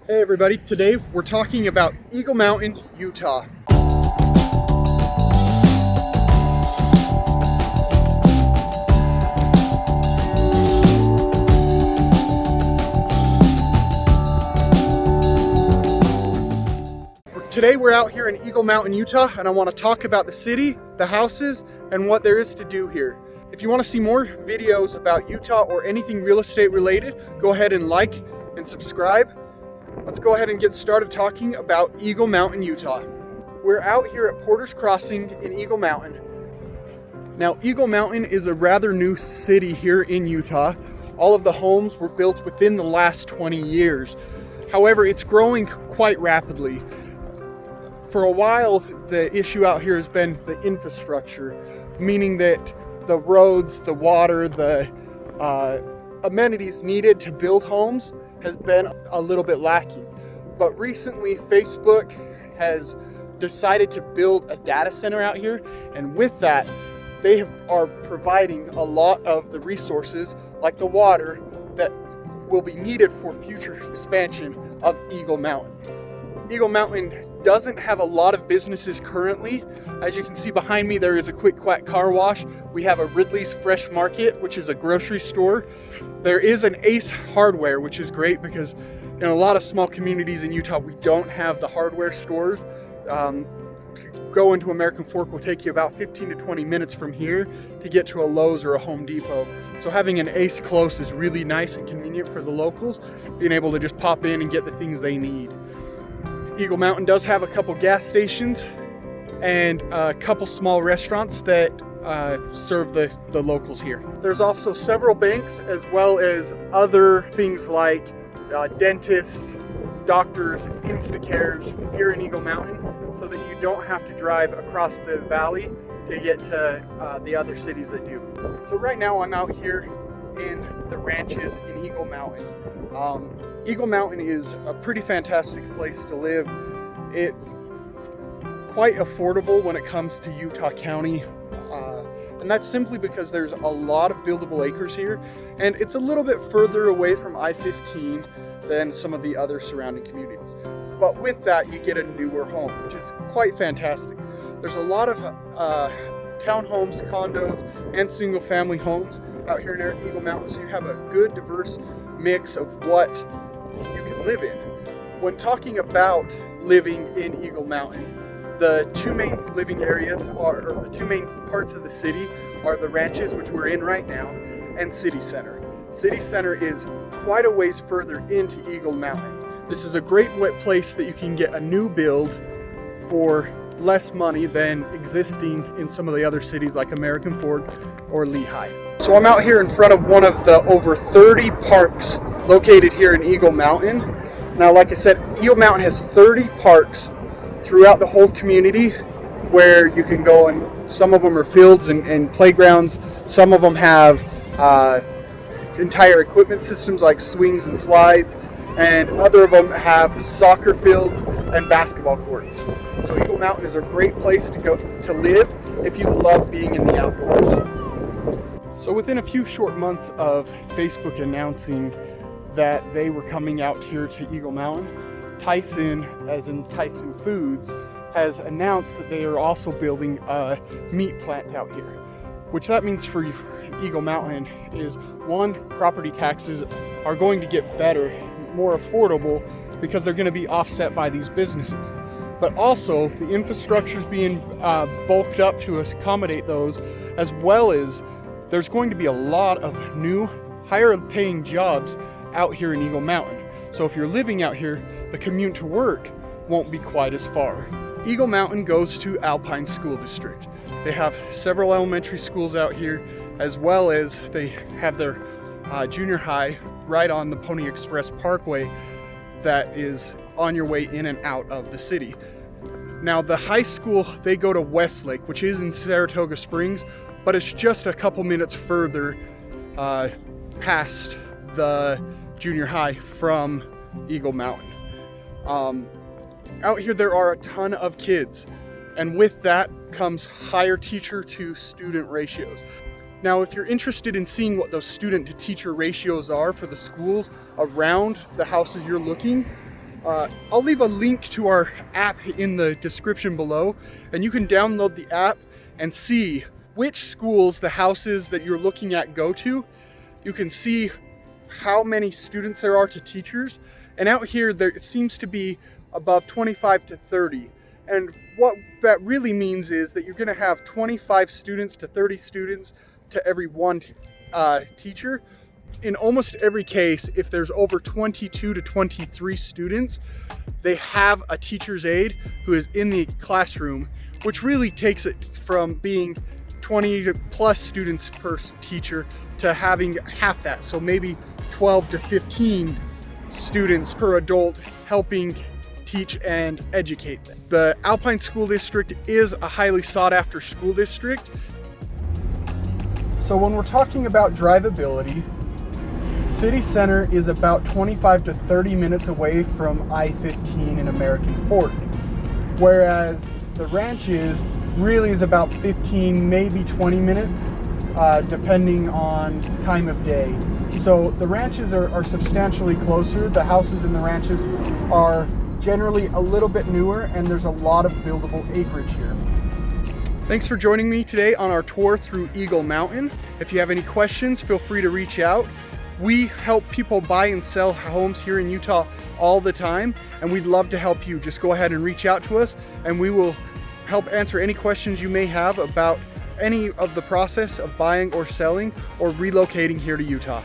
Hey everybody, today we're talking about Eagle Mountain, Utah. Today we're out here in Eagle Mountain, Utah, and I want to talk about the city, the houses, and what there is to do here. If you want to see more videos about Utah or anything real estate related, go ahead and like and subscribe. Let's go ahead and get started talking about Eagle Mountain, Utah. We're out here at Porter's Crossing in Eagle Mountain. Now, Eagle Mountain is a rather new city here in Utah. All of the homes were built within the last 20 years. However, it's growing quite rapidly. For a while, the issue out here has been the infrastructure, meaning that the roads, the water, the amenities needed to build homes has been a little bit lacking. But recently, Facebook has decided to build a data center out here, and with that, they are providing a lot of the resources, like the water, that will be needed for future expansion of Eagle Mountain. Eagle Mountain doesn't have a lot of businesses currently. As you can see behind me, there is a Quick Quack car wash. We have a Ridley's Fresh Market, which is a grocery store. There is an Ace Hardware, which is great because in a lot of small communities in Utah, we don't have the hardware stores. Go into American Fork will take you about 15 to 20 minutes from here to get to a Lowe's or a Home Depot. So having an Ace close is really nice and convenient for the locals, being able to just pop in and get the things they need. Eagle Mountain does have a couple gas stations and a couple small restaurants that serve the locals here. There's also several banks as well as other things like dentists, doctors, Instacares here in Eagle Mountain, so that you don't have to drive across the valley to get to the other cities that do. So right now I'm out here in the ranches in Eagle Mountain. Eagle Mountain is a pretty fantastic place to live. It's quite affordable when it comes to Utah County, and that's simply because there's a lot of buildable acres here, and it's a little bit further away from I-15 than some of the other surrounding communities. But with that, you get a newer home, which is quite fantastic. There's a lot of townhomes, condos, and single-family homes out here in Eagle Mountain, so you have a good, diverse mix of what you can live in. When talking about living in Eagle Mountain, the two main living areas or the two main parts of the city are the ranches, which we're in right now, and City Center. City Center is quite a ways further into Eagle Mountain. This is a great place that you can get a new build for less money than existing in some of the other cities like American Fork or Lehigh. So I'm out here in front of one of the over 30 parks located here in Eagle Mountain. Now, like I said, Eagle Mountain has 30 parks throughout the whole community where you can go, and some of them are fields and playgrounds. Some of them have entire equipment systems like swings and slides, and other of them have soccer fields and basketball courts. So Eagle Mountain is a great place to go to live if you love being in the outdoors. So within a few short months of Facebook announcing that they were coming out here to Eagle Mountain, Tyson, as in Tyson Foods, has announced that they are also building a meat plant out here. Which that means for Eagle Mountain is, one, property taxes are going to get better, more affordable, because they're going to be offset by these businesses. But also the infrastructure is being bulked up to accommodate those, as well as there's going to be a lot of new, higher paying jobs out here in Eagle Mountain. So if you're living out here, the commute to work won't be quite as far. Eagle Mountain goes to Alpine School District. They have several elementary schools out here, as well as they have their junior high right on the Pony Express Parkway that is on your way in and out of the city. Now, the high school, they go to Westlake, which is in Saratoga Springs, but it's just a couple minutes further past the junior high from Eagle Mountain. Out here there are a ton of kids, and with that comes higher teacher to student ratios. Now, if you're interested in seeing what those student to teacher ratios are for the schools around the houses you're looking, I'll leave a link to our app in the description below, and you can download the app and see which schools the houses that you're looking at go to. You can see how many students there are to teachers, and out here there seems to be above 25 to 30. And what that really means is that you're going to have 25 students to 30 students to every one teacher. In almost every case, if there's over 22 to 23 students, they have a teacher's aide who is in the classroom, which really takes it from being 20 plus students per teacher to having half that. So maybe 12 to 15 students per adult helping teach and educate them. The Alpine School District is a highly sought after school district. So when we're talking about drivability, City Center is about 25 to 30 minutes away from I-15 in American Fork, whereas the Ranches really is about 15, maybe 20 minutes, depending on time of day. So the Ranches are substantially closer. The houses in the Ranches are generally a little bit newer, and there's a lot of buildable acreage here. Thanks for joining me today on our tour through Eagle Mountain. If you have any questions, feel free to reach out. We help people buy and sell homes here in Utah all the time, and we'd love to help you. Just go ahead and reach out to us, and we will help answer any questions you may have about any of the process of buying or selling or relocating here to Utah.